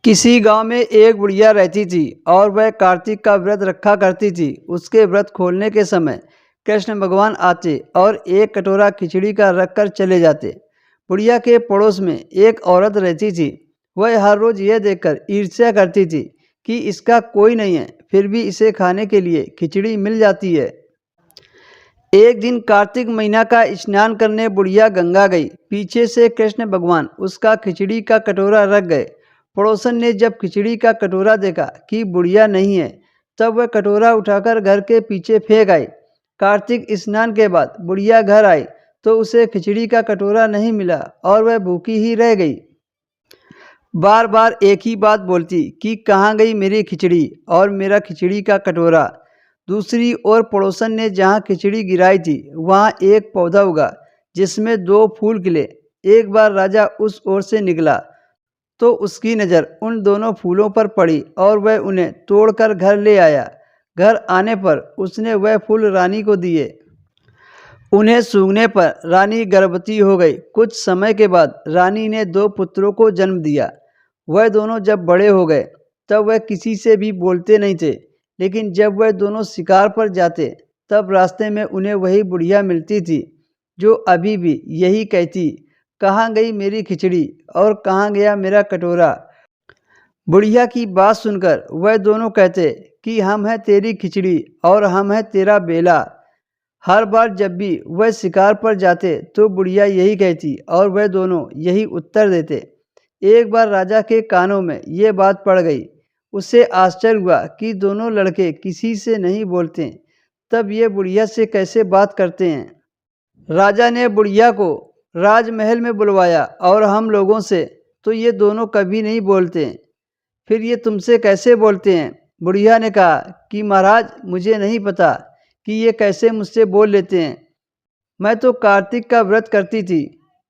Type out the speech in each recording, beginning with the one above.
किसी गांव में एक बुढ़िया रहती थी और वह कार्तिक का व्रत रखा करती थी। उसके व्रत खोलने के समय कृष्ण भगवान आते और एक कटोरा खिचड़ी का रख कर चले जाते। बुढ़िया के पड़ोस में एक औरत रहती थी। वह हर रोज यह देखकर ईर्ष्या करती थी कि इसका कोई नहीं है, फिर भी इसे खाने के लिए खिचड़ी मिल जाती है। एक दिन कार्तिक महीना का स्नान करने बुढ़िया गंगा गई। पीछे से कृष्ण भगवान उसका खिचड़ी का कटोरा रख गए। पड़ोसन ने जब खिचड़ी का कटोरा देखा कि बुढ़िया नहीं है, तब वह कटोरा उठाकर घर के पीछे फेंक आई। कार्तिक स्नान के बाद बुढ़िया घर आई तो उसे खिचड़ी का कटोरा नहीं मिला और वह भूखी ही रह गई। बार बार एक ही बात बोलती कि कहाँ गई मेरी खिचड़ी और मेरा खिचड़ी का कटोरा। दूसरी ओर पड़ोसन ने जहाँ खिचड़ी गिराई थी वहाँ एक पौधा उगा जिसमें 2 फूल खिले। एक बार राजा उस ओर से निकला तो उसकी नज़र उन दोनों फूलों पर पड़ी और वह उन्हें तोड़कर घर ले आया। घर आने पर उसने वह फूल रानी को दिए। उन्हें सूंघने पर रानी गर्भवती हो गई। कुछ समय के बाद रानी ने 2 पुत्रों को जन्म दिया। वह दोनों जब बड़े हो गए तब वह किसी से भी बोलते नहीं थे, लेकिन जब वह दोनों शिकार पर जाते तब रास्ते में उन्हें वही बुढ़िया मिलती थी जो अभी भी यही कहती, कहाँ गई मेरी खिचड़ी और कहाँ गया मेरा कटोरा। बुढ़िया की बात सुनकर वह दोनों कहते कि हम हैं तेरी खिचड़ी और हम हैं तेरा बेला। हर बार जब भी वह शिकार पर जाते तो बुढ़िया यही कहती और वह दोनों यही उत्तर देते। एक बार राजा के कानों में ये बात पड़ गई। उसे आश्चर्य हुआ कि दोनों लड़के किसी से नहीं बोलते, तब ये बुढ़िया से कैसे बात करते हैं। राजा ने बुढ़िया को राजमहल में बुलवाया और हम लोगों से तो ये दोनों कभी नहीं बोलते, फिर ये तुमसे कैसे बोलते हैं। बुढ़िया ने कहा कि महाराज, मुझे नहीं पता कि ये कैसे मुझसे बोल लेते हैं। मैं तो कार्तिक का व्रत करती थी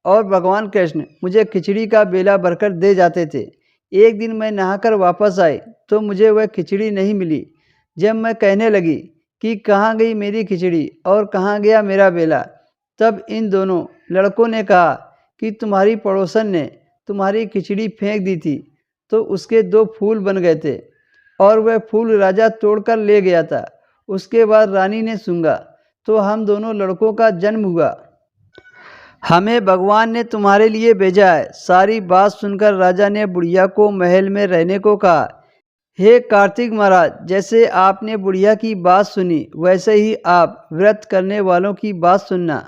और भगवान कृष्ण मुझे खिचड़ी का बेला भरकर दे जाते थे। एक दिन मैं नहाकर वापस आई तो मुझे वह खिचड़ी नहीं मिली। जब मैं कहने लगी कि कहाँ गई मेरी खिचड़ी और कहाँ गया मेरा बेला, तब इन दोनों लड़कों ने कहा कि तुम्हारी पड़ोसन ने तुम्हारी खिचड़ी फेंक दी थी तो उसके 2 फूल बन गए थे और वह फूल राजा तोड़कर ले गया था। उसके बाद रानी ने सूंघा तो हम दोनों लड़कों का जन्म हुआ। हमें भगवान ने तुम्हारे लिए भेजा है। सारी बात सुनकर राजा ने बुढ़िया को महल में रहने को कहा। हे कार्तिक महाराज, जैसे आपने बुढ़िया की बात सुनी वैसे ही आप व्रत करने वालों की बात सुनना।